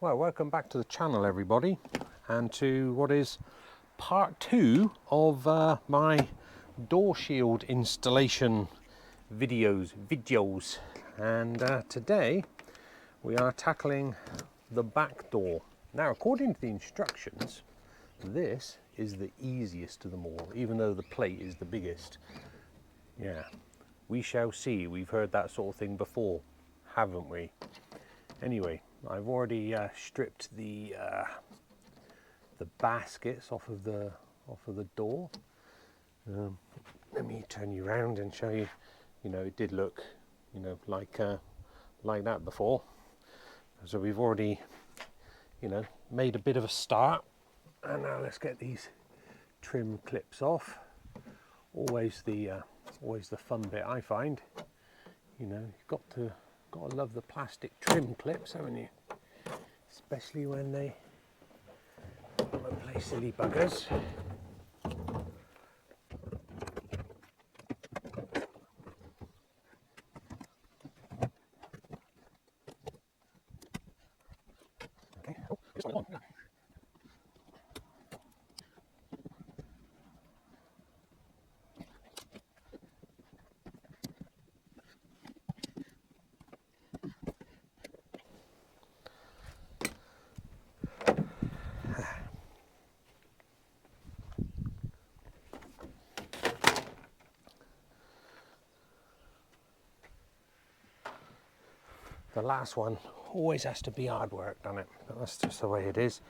Well, welcome back to the channel, everybody, and to what is part 2 of my door shield installation videos. And today we are tackling the back door. Now, according to the instructions, this is the easiest of them all, even though the plate is the biggest. Yeah, we shall see. We've heard that sort of thing before, haven't we? Anyway, I've already stripped the baskets off of the door. Let me turn you around and show you. You know, it did look, like that before. So we've already, made a bit of a start. And now let's get these trim clips off. Always the fun bit, I find. You've got to love the plastic trim clips, haven't you? Especially when they play silly buggers. Okay. Oh, this one on. The last one always has to be hard work, doesn't it? But that's just the way it is.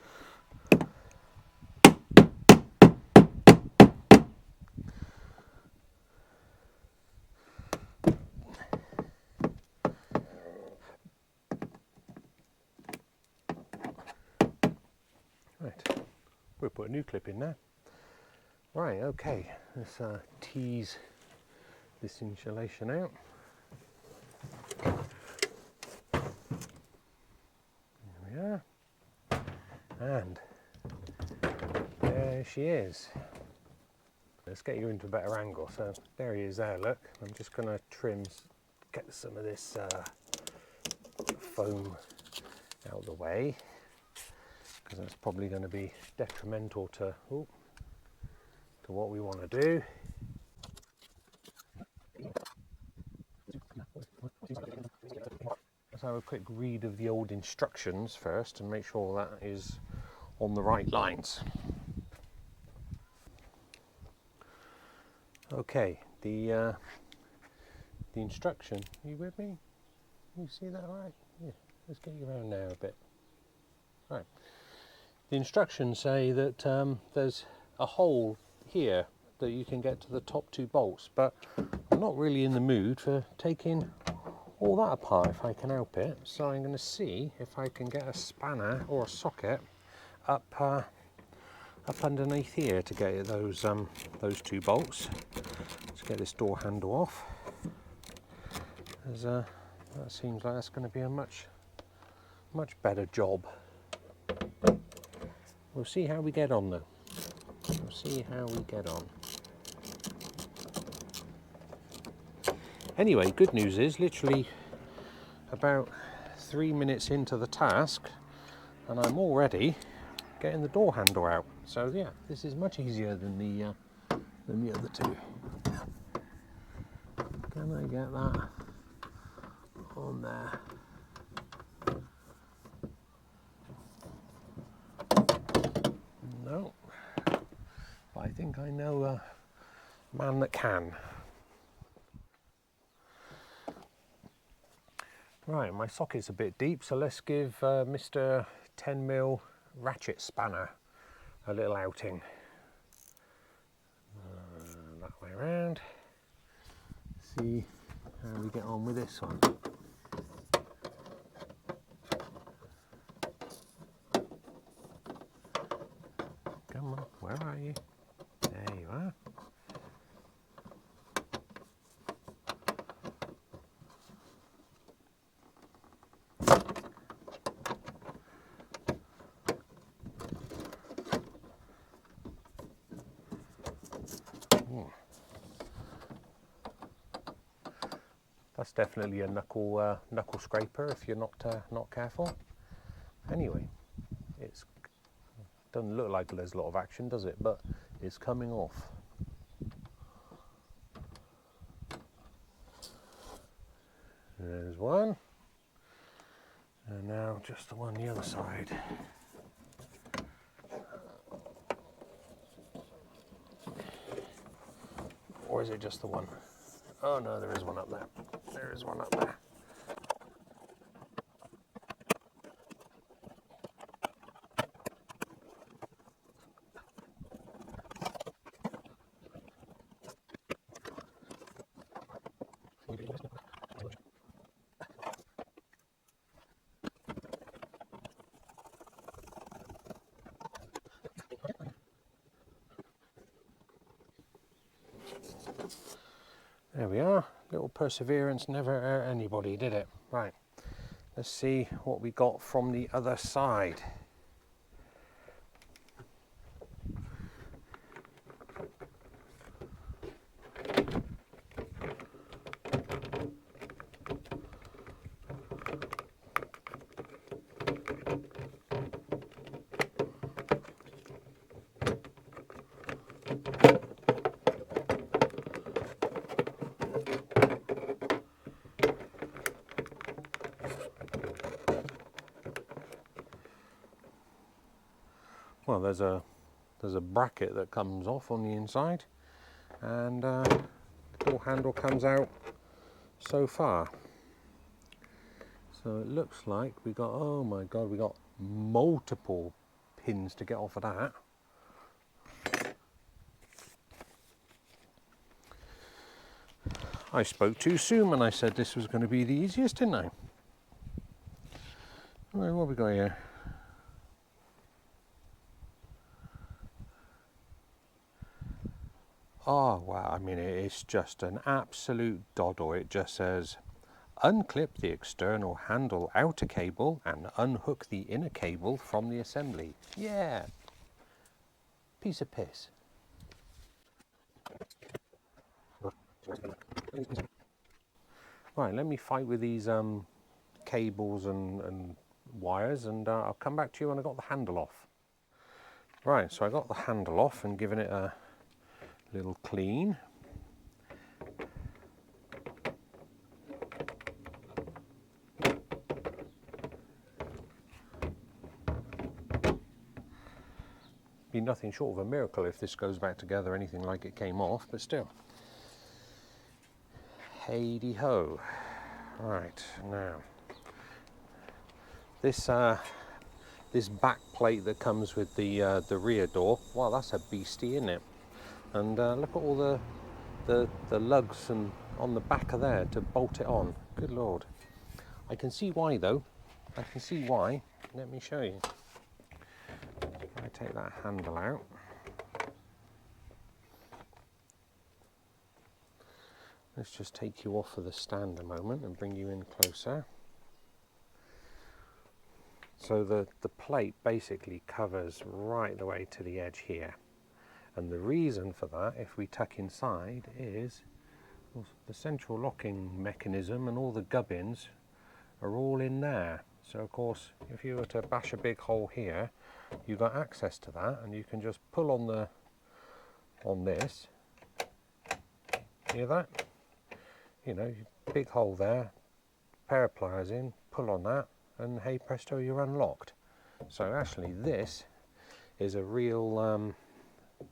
Right, we'll put a new clip in there. Right, okay, let's tease this insulation out. There we are. And there she is. Let's get you into a better angle. So there he is there, look. I'm just going to get some of this foam out of the way, because that's probably going to be detrimental to what we want to do. Let's have a quick read of the old instructions first and make sure that is on the right lines. Okay, the instruction, are you with me? You see that right? Yeah, let's get you around now a bit. Right. The instructions say that there's a hole here that you can get to the top 2 bolts, but I'm not really in the mood for taking all that apart if I can help it. So I'm going to see if I can get a spanner or a socket up underneath here to get those 2 bolts. Let's get this door handle off. That seems like that's going to be a much better job. We'll see how we get on though. We'll see how we get on. Anyway, good news is literally about 3 minutes into the task and I'm already getting the door handle out. So yeah, this is much easier than the other 2. Can I get that on there? No, but I think I know a man that can. Right, my socket's a bit deep, so let's give Mr. 10mm ratchet spanner a little outing. That way around. See how we get on with this one. Come on, where are you? There you are. That's definitely a knuckle scraper if you're not careful. Anyway, it's doesn't look like there's a lot of action, does it? But it's coming off. There's one. And now just the one the other side. Or is it just the one? Oh no, there is one up there. There is one up there. There we are. Little perseverance never hurt anybody, did it? Right. Let's see what we got from the other side. Well, there's a bracket that comes off on the inside, and the door handle comes out so far. So it looks like we got, oh my god, we got multiple pins to get off of that. I spoke too soon when I said this was going to be the easiest, didn't I? Right, what have we got here? Oh wow, I mean it's just an absolute doddle. It just says unclip the external handle outer cable and unhook the inner cable from the assembly. Yeah, piece of piss. Right, let me fight with these cables and wires, and I'll come back to you when I got the handle off. Right, so I got the handle off and given it a little clean. Be nothing short of a miracle if this goes back together anything like it came off, but still. Hey ho. Right, now this back plate that comes with the rear door, well, that's a beastie, isn't it? And look at all the lugs and on the back of there to bolt it on. Good lord. I can see why though. I can see why. Let me show you. I take that handle out. Let's just take you off of the stand a moment and bring you in closer. So the plate basically covers right the way to the edge here. And the reason for that, if we tuck inside, is the central locking mechanism and all the gubbins are all in there. So of course, if you were to bash a big hole here, you've got access to that, and you can just pull on this. Hear that? You know, big hole there, pair of pliers in, pull on that, and hey presto, you're unlocked. So actually this is a real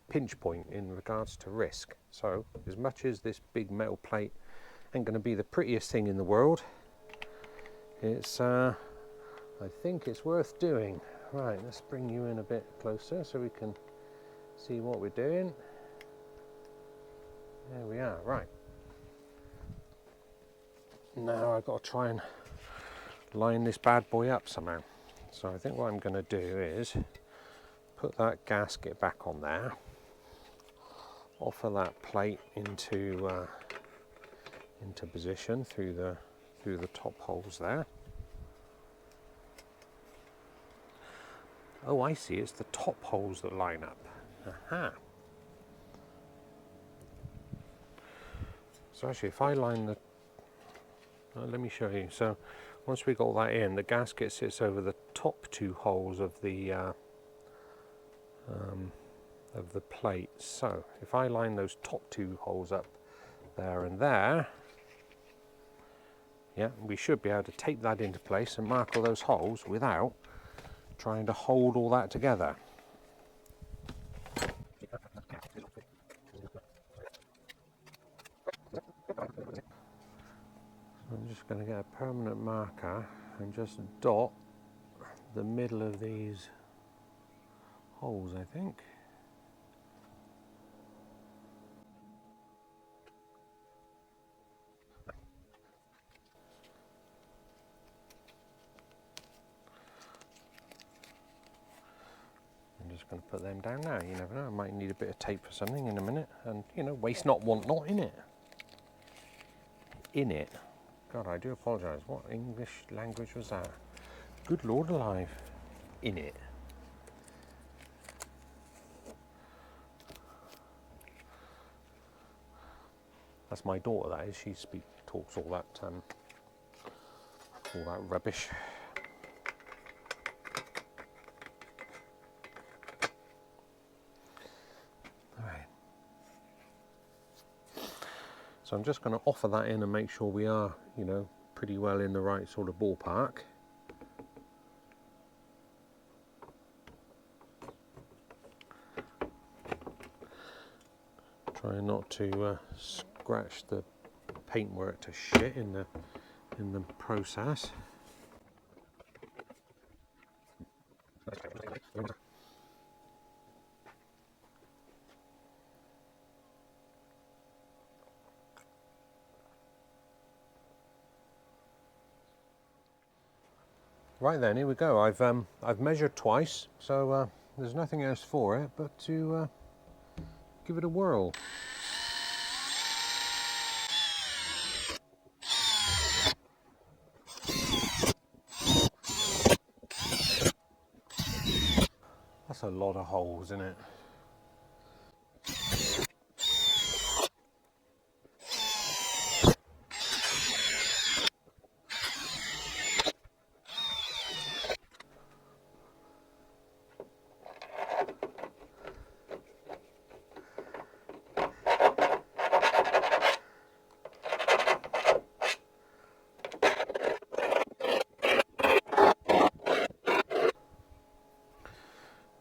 pinch point in regards to risk. So as much as this big metal plate ain't going to be the prettiest thing in the world, it's I think it's worth doing. Right, let's bring you in a bit closer so we can see what we're doing. There we are. Right, now I've got to try and line this bad boy up somehow. So I think what I'm going to do is put that gasket back on there, offer that plate into position through the top holes there. Oh, I see, it's the top holes that line up. Aha. So actually, if I line the let me show you. So once we got that in, the gasket sits over the top two holes of the plate. So if I line those top two holes up there and there, yeah, we should be able to tape that into place and mark all those holes without trying to hold all that together. I'm just going to get a permanent marker and just dot the middle of these holes, I think. I'm just going to put them down now. You never know, I might need a bit of tape for something in a minute. And, you know, waste not, want not, in it. In it. God, I do apologise. What English language was that? Good Lord alive. In it. That's my daughter, that is. She talks all that rubbish. All right. So I'm just going to offer that in and make sure we are, you know, pretty well in the right sort of ballpark. Trying not to scratch the paintwork to shit in the process. Right then, here we go. I've measured twice, so there's nothing else for it but to give it a whirl. That's a lot of holes in it.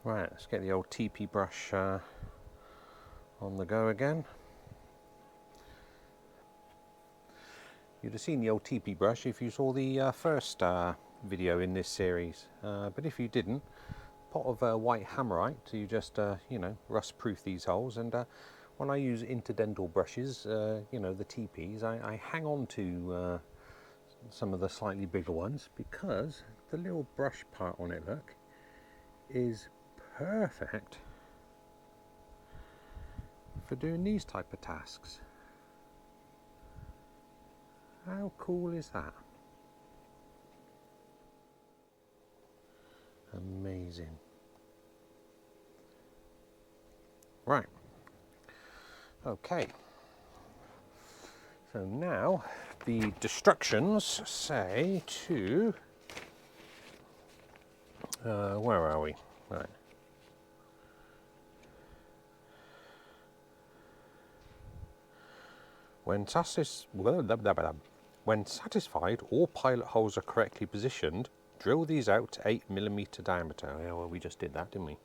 Right, let's get the old TP brush on the go again. You'd have seen the old TP brush if you saw the first video in this series, but if you didn't, pot of white hammerite to just you know, rust proof these holes. And when I use interdental brushes, you know, the TPs, I hang on to some of the slightly bigger ones because the little brush part on it, look, is perfect for doing these type of tasks. How cool is that? Amazing. Right. Okay. So now the instructions say to where are we? Right. When satisfied all pilot holes are correctly positioned, drill these out to 8mm diameter. Yeah, well, we just did that, didn't we?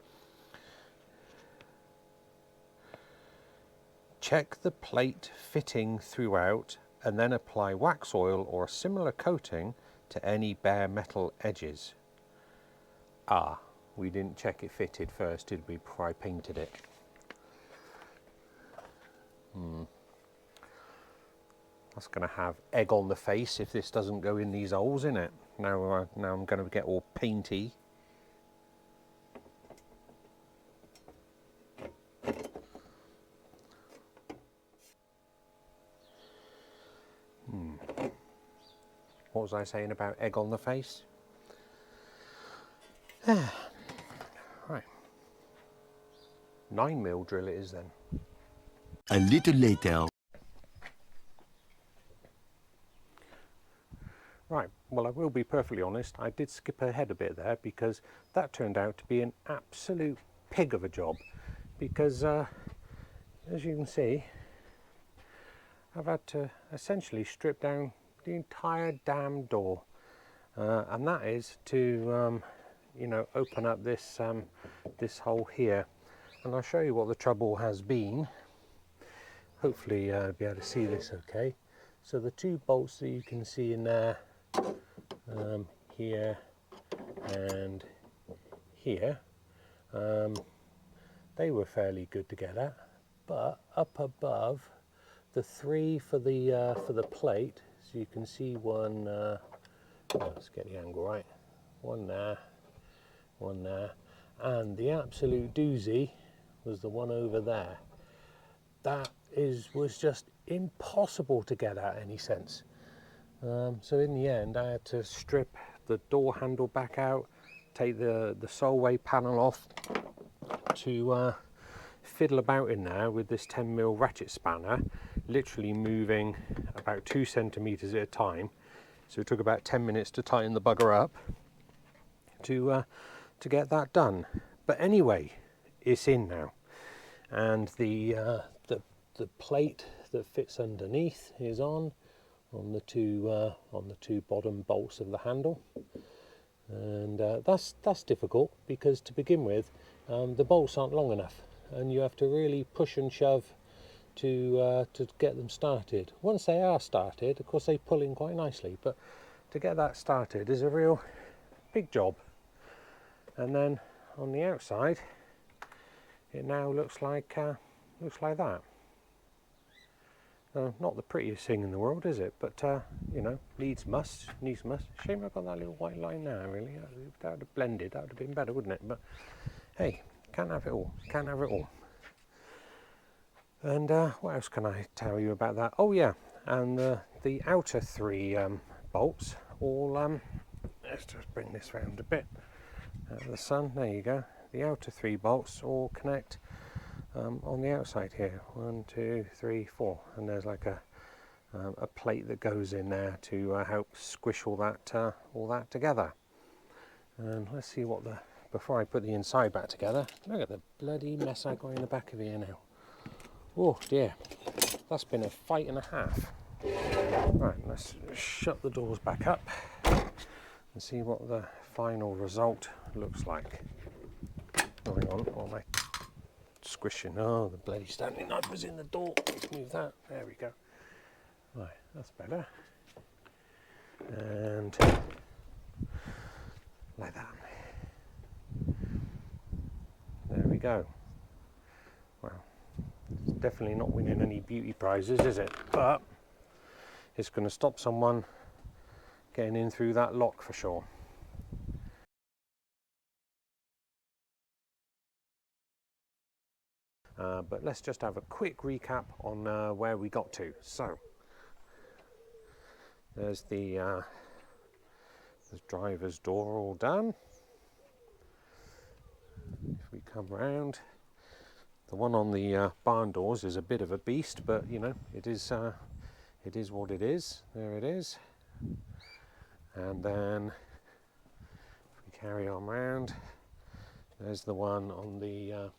Check the plate fitting throughout and then apply wax oil or a similar coating to any bare metal edges. Ah, we didn't check it fitted first, did we, before I painted it? That's going to have egg on the face if this doesn't go in these holes, isn't it? Now I'm going to get all painty. What was I saying about egg on the face? Right. 9mm drill it is then. A little later. Right, well, I will be perfectly honest, I did skip ahead a bit there because that turned out to be an absolute pig of a job, because as you can see, I've had to essentially strip down the entire damn door, and that is to you know, open up this this hole here, and I'll show you what the trouble has been. Hopefully be able to see this okay. So the two bolts that you can see in there, here and here, they were fairly good to get at, but up above, the three for the plate, so you can see one, let's get the angle right, one there, and the absolute doozy was the one over there. That was just impossible to get at any sense. So in the end, I had to strip the door handle back out, take the Solway panel off, to fiddle about in there with this 10mm ratchet spanner, literally moving about 2 centimeters at a time. So it took about 10 minutes to tighten the bugger up to get that done. But anyway, it's in now, and the plate that fits underneath is on the two bottom bolts of the handle, and that's difficult because to begin with, the bolts aren't long enough, and you have to really push and shove to get them started. Once they are started, of course, they pull in quite nicely, but to get that started is a real big job. And then on the outside, it now looks like that. Not the prettiest thing in the world, is it? But you know, needs must. Shame I've got that little white line there. Really, that would have blended. That would have been better, wouldn't it? But hey, can't have it all. Can't have it all. And what else can I tell you about that? Oh yeah, and the outer three bolts all. Let's just bring this round a bit. Out of the sun. There you go. The outer three bolts all connect on the outside here. 1, 2, 3, 4, and there's like a plate that goes in there to help squish all that together. And let's see what before I put the inside back together. Look at the bloody mess I got in the back of here now. Oh dear, that's been a fight and a half. Right, let's shut the doors back up and see what the final result looks like. Oh, hang on, all my squishing. Oh, the bloody Stanley knife was in the door. Let's move that. There we go. Right, that's better. And like that. There we go. Well, it's definitely not winning any beauty prizes, is it? But it's going to stop someone getting in through that lock for sure. But let's just have a quick recap on where we got to. So there's the driver's door all done. If we come round, the one on the barn doors is a bit of a beast, but you know, it is what it is. There it is. And then if we carry on round, there's the one on the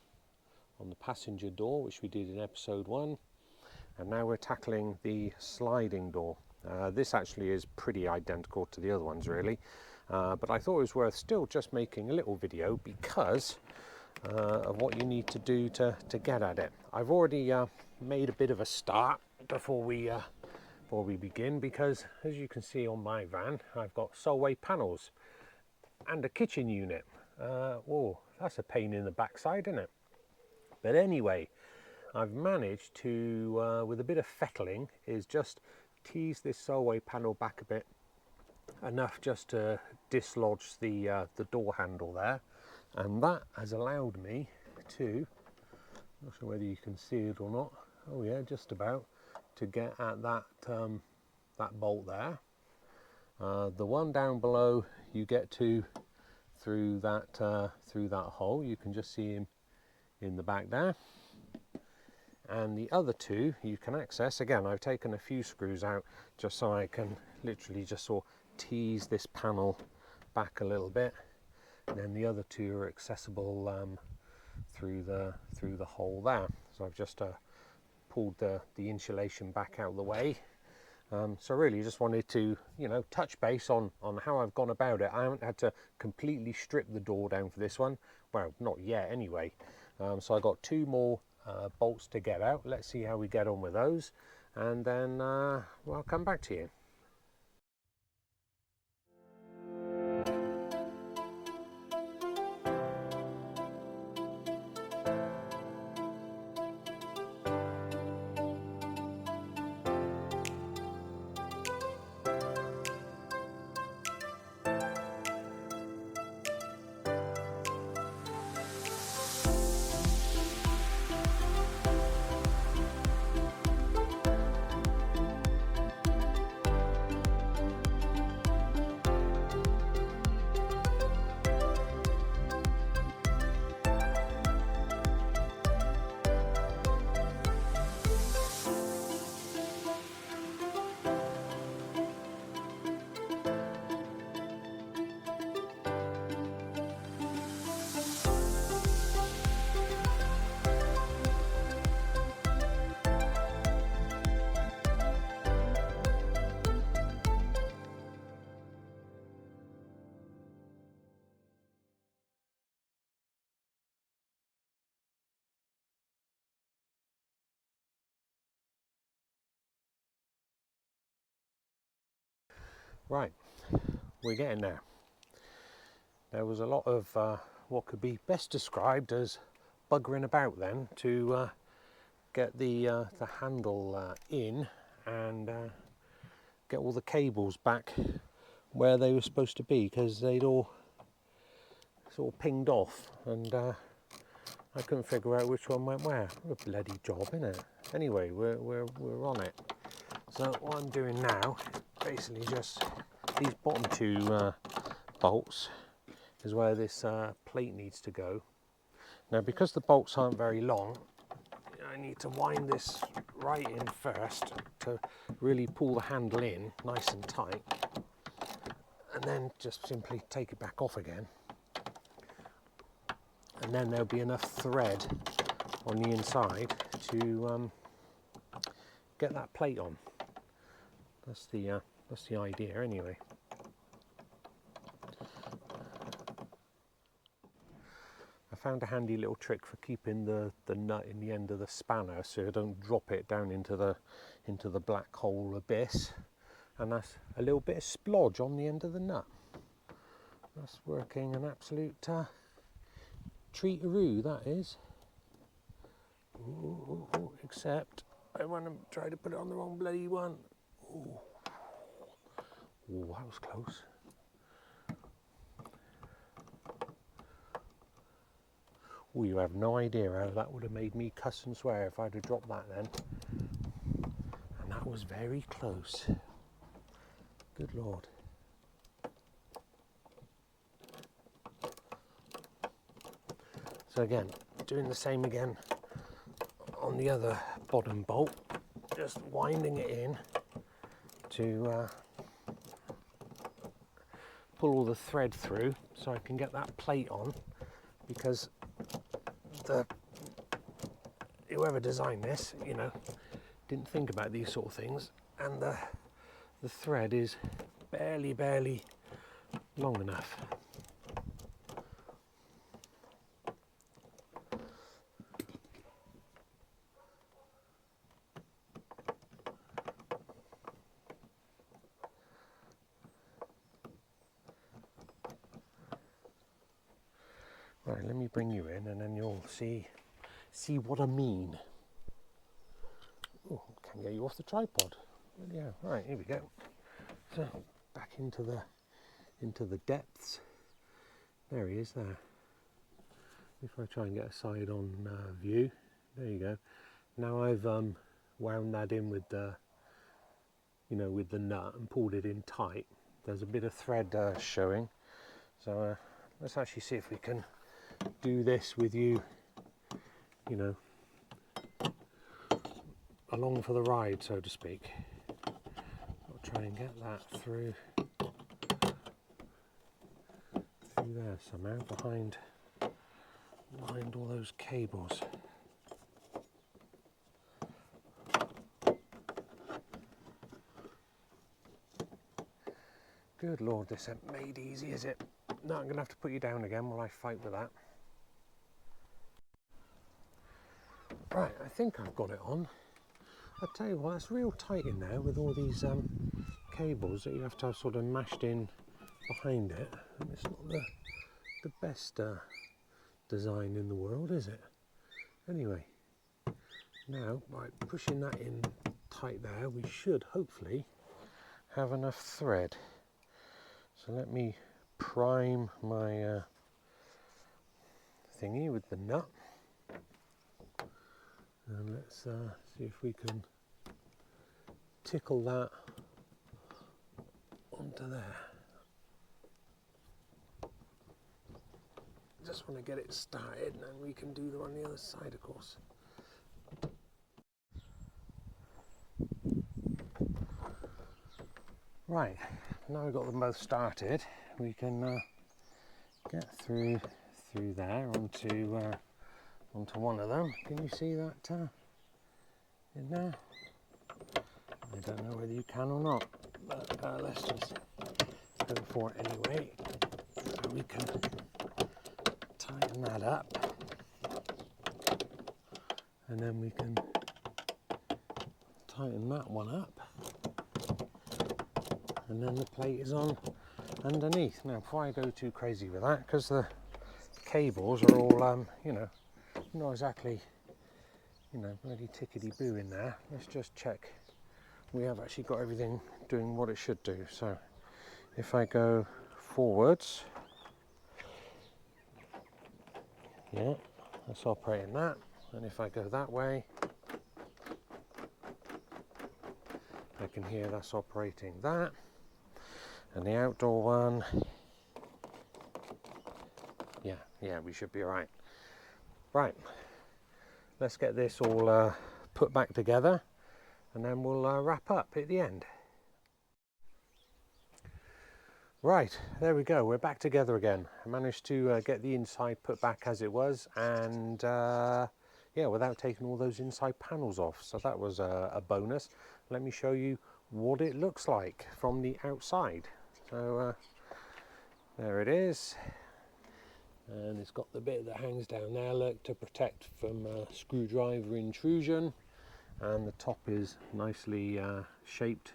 passenger door, which we did in episode 1, and now we're tackling the sliding door. This actually is pretty identical to the other ones, really, but I thought it was worth still just making a little video because of what you need to do to get at it. I've already made a bit of a start before we begin, because as you can see on my van, I've got Solway panels and a kitchen unit. Whoa, that's a pain in the backside, isn't it? But anyway, I've managed to, with a bit of fettling, is just tease this Solway panel back a bit, enough just to dislodge the door handle there, and that has allowed me to, not sure whether you can see it or not, oh yeah, just about, to get at that that bolt there. The one down below you get to through that hole. You can just see him in the back there, and the other two you can access. Again, I've taken a few screws out just so I can literally just sort of tease this panel back a little bit, and then the other two are accessible through the hole there. So I've just pulled the insulation back out of the way. So really just wanted to, you know, touch base on how I've gone about it. I haven't had to completely strip the door down for this one. Well, not yet anyway. So I got two more bolts to get out. Let's see how we get on with those, and then well, I'll come back to you. Right, we're getting there. There was a lot of what could be best described as buggering about then to get the handle in and get all the cables back where they were supposed to be, because they'd all sort of pinged off, and I couldn't figure out which one went where. What a bloody job, isn't it? Anyway, we're on it. So what I'm doing now, basically just these bottom two bolts is where this plate needs to go. Now, because the bolts aren't very long, I need to wind this right in first to really pull the handle in nice and tight, and then just simply take it back off again. And then there'll be enough thread on the inside to get that plate on. That's the idea anyway. I found a handy little trick for keeping the nut in the end of the spanner so you don't drop it down into the black hole abyss, and that's a little bit of splodge on the end of the nut. That's working an absolute treat-a-roo, that is. Ooh, except I want to try to put it on the wrong bloody one. Ooh, that was close. Oh, you have no idea how that would have made me cuss and swear if I'd have dropped that then. And that was very close. Good Lord. So again, doing the same again on the other bottom bolt, just winding it in to pull all the thread through so I can get that plate on, because whoever designed this, you know, didn't think about these sort of things, and the thread is barely long enough. Right, let me bring you in and then you'll see what I mean. Oh, can't get you off the tripod. Yeah, right, here we go. So back into the depths. There he is there. If I try and get a side on view, there you go. Now I've wound that in with the with the nut and pulled it in tight. There's a bit of thread showing. So let's actually see if we can do this with you, along for the ride, so to speak. I'll try and get that through there somehow, behind all those cables. Good Lord, this ain't made easy, is it? No, I'm going to have to put you down again while I fight with that. Right, I think I've got it on. I'll tell you what, it's real tight in there with all these cables that you have to have sort of mashed in behind it. And it's not the best design in the world, is it? Anyway, now by pushing that in tight there, we should hopefully have enough thread. So let me prime my thingy with the nut, and let's see if we can tickle that onto there. Just want to get it started, and then we can do them on the other side, of course. Right, now we've got them both started, we can get through there onto one of them. Can you see that in there? I don't know whether you can or not, but let's just go for it anyway. So we can tighten that up, and then we can tighten that one up, and then the plate is on underneath. Now, before I go too crazy with that, because the cables are all you know, not exactly, you know, bloody tickety-boo in there. Let's just check we have actually got everything doing what it should do. So if I go forwards, yeah, that's operating that, and if I go that way, I can hear that's operating that, and the outdoor one, yeah, we should be all right. Right, let's get this all put back together, and then we'll wrap up at the end. Right, there we go, we're back together again. I managed to get the inside put back as it was, and yeah, without taking all those inside panels off, so that was a bonus. Let me show you what it looks like from the outside. So there it is, and it's got the bit that hangs down there, look, to protect from screwdriver intrusion, and the top is nicely shaped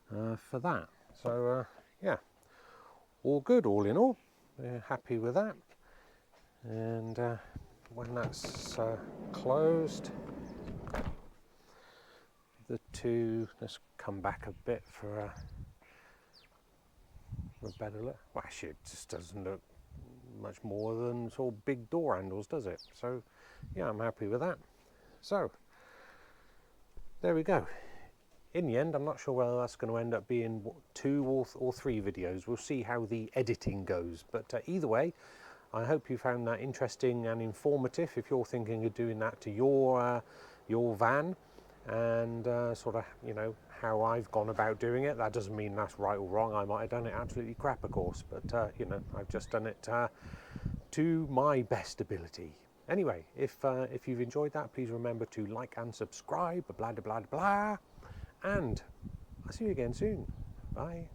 for that. So yeah, all good, all in all. We're happy with that. And when that's closed, the two, let's come back a bit for a better look. Well, actually, it just doesn't look much more than sort of big door handles, does it? So yeah, I'm happy with that. So there we go. In the end, I'm not sure whether that's going to end up being 2 or 3 videos. We'll see how the editing goes. But either way, I hope you found that interesting and informative if you're thinking of doing that to your van, and sort of, you know, how I've gone about doing it. That doesn't mean that's right or wrong. I might have done it absolutely crap, of course, but you know, I've just done it to my best ability. Anyway, if you've enjoyed that, please remember to like and subscribe, blah, blah, blah, blah. And I'll see you again soon. Bye.